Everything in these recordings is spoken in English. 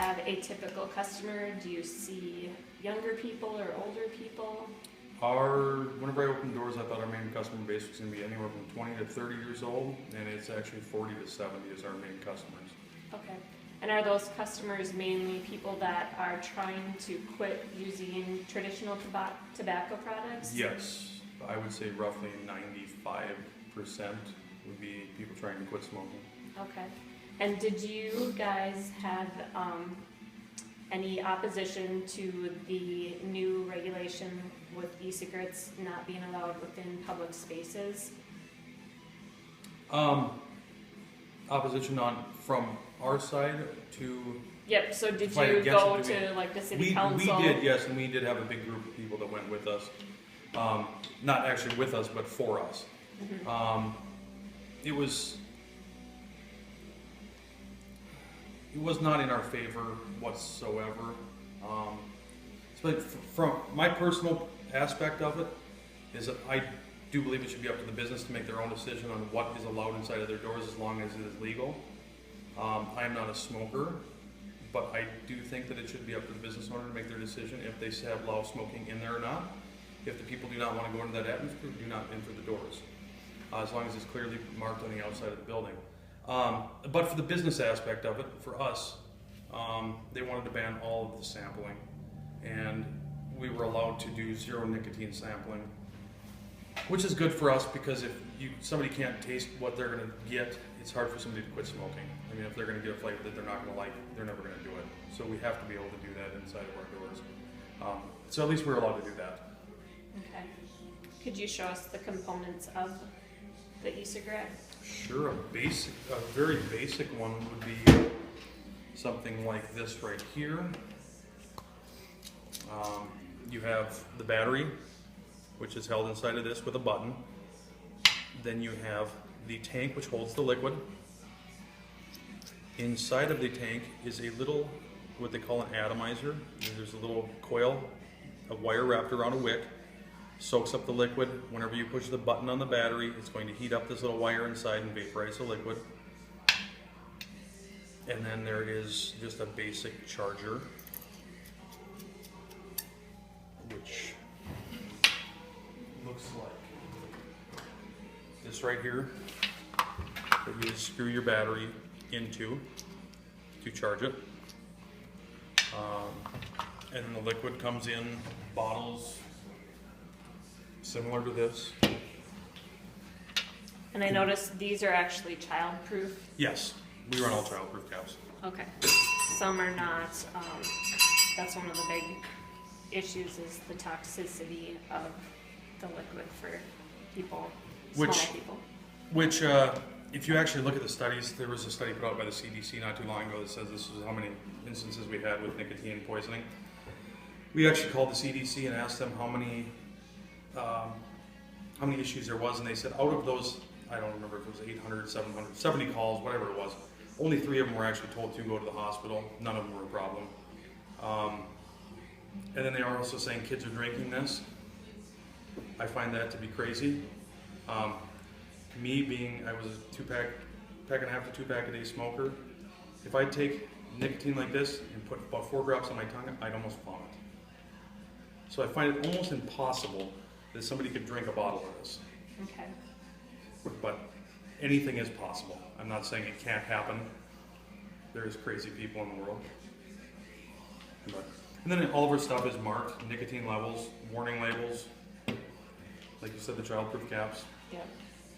have a typical customer? Do you see younger people or older people? Whenever I opened doors, I thought our main customer base was going to be anywhere from 20 to 30 years old, and it's actually 40 to 70 is our main customers. Okay. And are those customers mainly people that are trying to quit using traditional tobacco products? Yes, I would say roughly 95% would be people trying to quit smoking. Okay. And did you guys have any opposition to the new regulation with e-cigarettes not being allowed within public spaces? Opposition from our side to... Yep, so did you go to like the city council? We did, yes, and we did have a big group of people that went with us. Not actually with us, but for us. Mm-hmm. It was not in our favor whatsoever. But from my personal aspect of it, is that I do believe it should be up to the business to make their own decision on what is allowed inside of their doors as long as it is legal. I am not a smoker, but I do think that it should be up to the business owner to make their decision if they have allow smoking in there or not. If the people do not want to go into that atmosphere, do not enter the doors. As long as it's clearly marked on the outside of the building. But for the business aspect of it, for us, they wanted to ban all of the sampling, and we were allowed to do zero nicotine sampling, which is good for us because if somebody can't taste what they're going to get, it's hard for somebody to quit smoking. I mean, if they're going to get a flavor that they're not going to like, they're never going to do it. So we have to be able to do that inside of our doors. So at least we're allowed to do that. Okay. Could you show us the components of the e-cigarette? Sure. A very basic one would be something like this right here. You have the battery, which is held inside of this with a button. Then you have the tank, which holds the liquid. Inside of the tank is a little, what they call an atomizer. There's a little coil of wire wrapped around a wick, soaks up the liquid. Whenever you push the button on the battery, it's going to heat up this little wire inside and vaporize the liquid. And then there is just a basic charger, which looks like this right here, that you just screw your battery into to charge it. And then the liquid comes in bottles similar to this. And I noticed these are actually child-proof. Yes, we run all child-proof caps. Okay. Some are not. That's one of the big issues is the toxicity of the liquid for people, small people. Which, if you actually look at the studies, there was a study put out by the CDC not too long ago that says this is how many instances we had with nicotine poisoning. We actually called the CDC and asked them how many issues there was, and they said out of those, I don't remember if it was 800, 700, 70 calls, whatever it was, only 3 of them were actually told to go to the hospital. None of them were a problem. And then they are also saying kids are drinking this. I find that to be crazy. Me being, I was a pack and a half to 2 pack a day smoker. If I take nicotine like this and put about 4 drops on my tongue, I'd almost vomit. So I find it almost impossible that somebody could drink a bottle of this. Okay. But anything is possible. I'm not saying it can't happen. There's crazy people in the world. And then all of our stuff is marked, nicotine levels, warning labels, like you said, the childproof caps. Yep.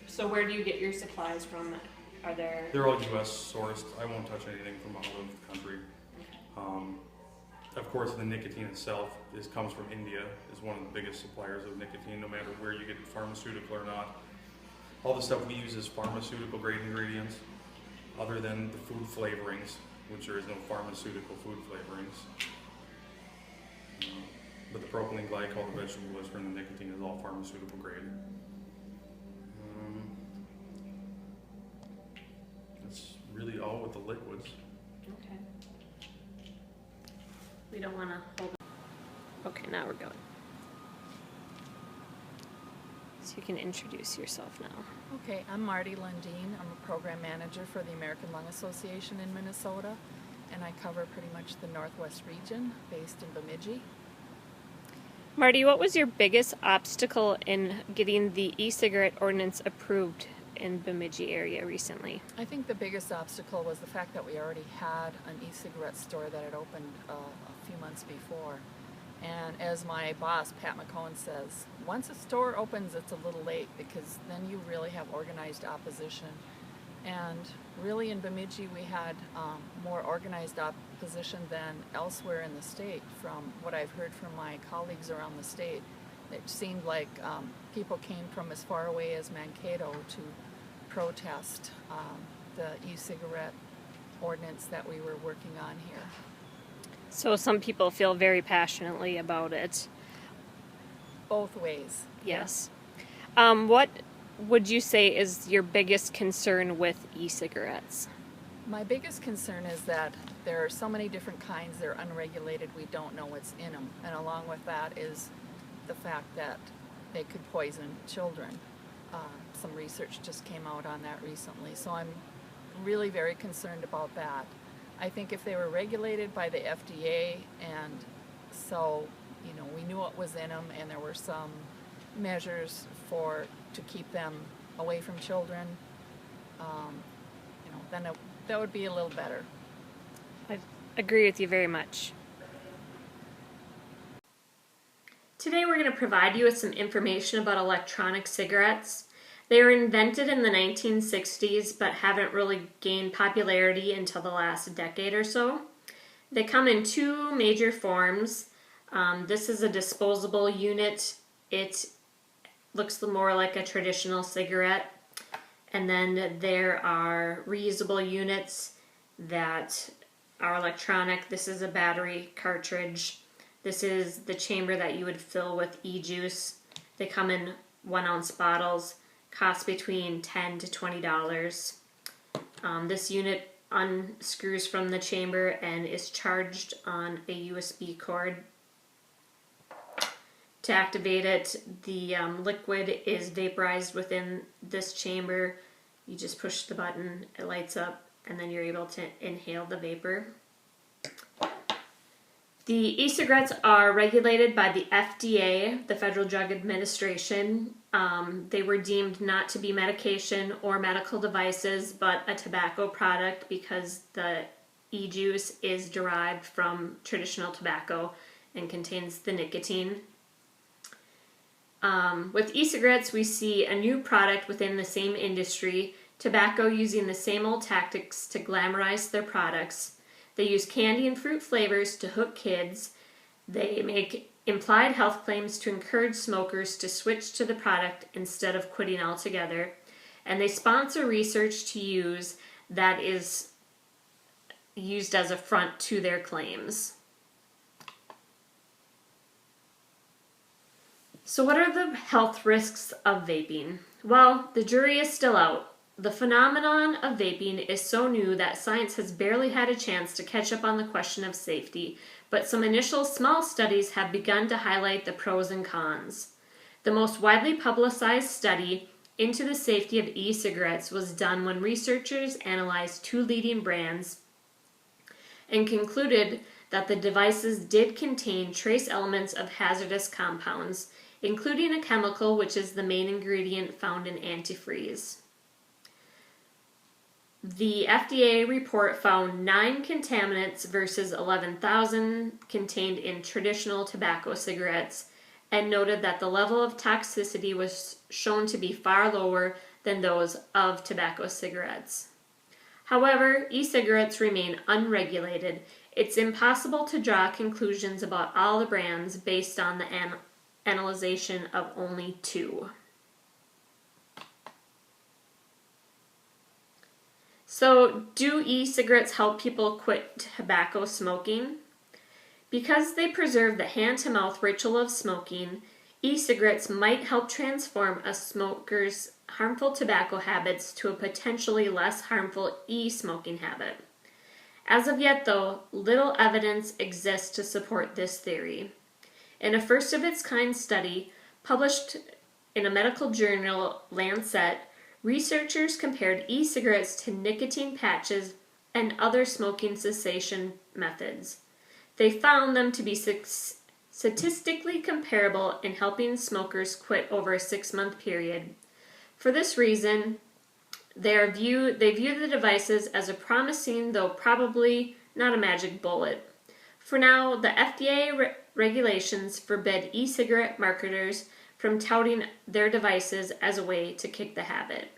So where do you get your supplies from? Are there... They're all U.S. sourced. I won't touch anything from out of the country. Of course, the nicotine itself comes from India, is one of the biggest suppliers of nicotine, no matter where you get it, pharmaceutical or not. All the stuff we use is pharmaceutical grade ingredients, other than the food flavorings, which there is no pharmaceutical food flavorings. But the propylene glycol, the vegetable glycerin, the nicotine is all pharmaceutical grade. That's really all with the liquids. Okay. We don't want to hold. Okay, now we're going. So you can introduce yourself now. Okay, I'm Marty Lundeen. I'm a program manager for the American Lung Association in Minnesota, and I cover pretty much the Northwest region, based in Bemidji. Marty, what was your biggest obstacle in getting the e-cigarette ordinance approved in Bemidji area recently? I think the biggest obstacle was the fact that we already had an e-cigarette store that had opened a few months before. And as my boss, Pat McCone, says, once a store opens, it's a little late because then you really have organized opposition. And really in Bemidji, we had more organized opposition than elsewhere in the state. From what I've heard from my colleagues around the state, it seemed like people came from as far away as Mankato to protest the e-cigarette ordinance that we were working on here. So some people feel very passionately about it. Both ways. Yes. What would you say is your biggest concern with e-cigarettes? My biggest concern is that there are so many different kinds, they're unregulated, we don't know what's in them. And along with that is the fact that they could poison children. Some research just came out on that recently, so I'm really very concerned about that. I think if they were regulated by the FDA, and so, you know, we knew what was in them and there were some measures to keep them away from children, you know, then that would be a little better. I agree with you very much. Today we're going to provide you with some information about electronic cigarettes. They were invented in the 1960s but haven't really gained popularity until the last decade or so. They come in two major forms. This is a disposable unit. It looks more like a traditional cigarette. And then there are reusable units that are electronic. This is a battery cartridge. This is the chamber that you would fill with e-juice. They come in 1 ounce bottles, cost between $10 to $20. This unit unscrews from the chamber and is charged on a USB cord. To activate it, the liquid is vaporized within this chamber. You just push the button, it lights up, and then you're able to inhale the vapor. The e-cigarettes are regulated by the FDA, the Federal Drug Administration. They were deemed not to be medication or medical devices, but a tobacco product because the e-juice is derived from traditional tobacco and contains the nicotine. With e-cigarettes, we see a new product within the same industry, tobacco using the same old tactics to glamorize their products. They use candy and fruit flavors to hook kids. They make implied health claims to encourage smokers to switch to the product instead of quitting altogether. And they sponsor research to use that is used as a front to their claims. So what are the health risks of vaping? Well, the jury is still out. The phenomenon of vaping is so new that science has barely had a chance to catch up on the question of safety, but some initial small studies have begun to highlight the pros and cons. The most widely publicized study into the safety of e-cigarettes was done when researchers analyzed 2 leading brands and concluded that the devices did contain trace elements of hazardous compounds, including a chemical which is the main ingredient found in antifreeze. The FDA report found 9 contaminants versus 11,000 contained in traditional tobacco cigarettes and noted that the level of toxicity was shown to be far lower than those of tobacco cigarettes. However, e-cigarettes remain unregulated. It's impossible to draw conclusions about all the brands based on the analyzation of only 2. So, do e-cigarettes help people quit tobacco smoking? Because they preserve the hand-to-mouth ritual of smoking, e-cigarettes might help transform a smoker's harmful tobacco habits to a potentially less harmful e-smoking habit. As of yet, though, little evidence exists to support this theory. In a first-of-its-kind study published in a medical journal, Lancet, researchers compared e-cigarettes to nicotine patches and other smoking cessation methods. They found them to be statistically comparable in helping smokers quit over a 6-month period. For this reason, they view the devices as a promising, though probably not a magic bullet. For now, the FDA regulations forbid e-cigarette marketers from touting their devices as a way to kick the habit.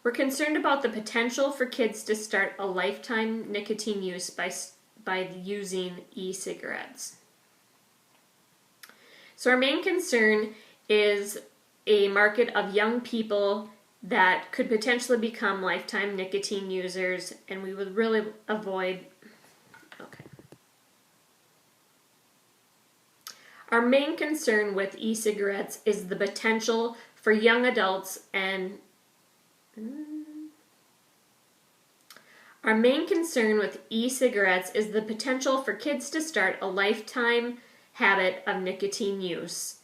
We're concerned about the potential for kids to start a lifetime nicotine use by using e-cigarettes. So our main concern is a market of young people that could potentially become lifetime nicotine users, and we would really avoid. Okay. Our main concern with e-cigarettes is the potential for young adults and Our main concern with e-cigarettes is the potential for kids to start a lifetime habit of nicotine use.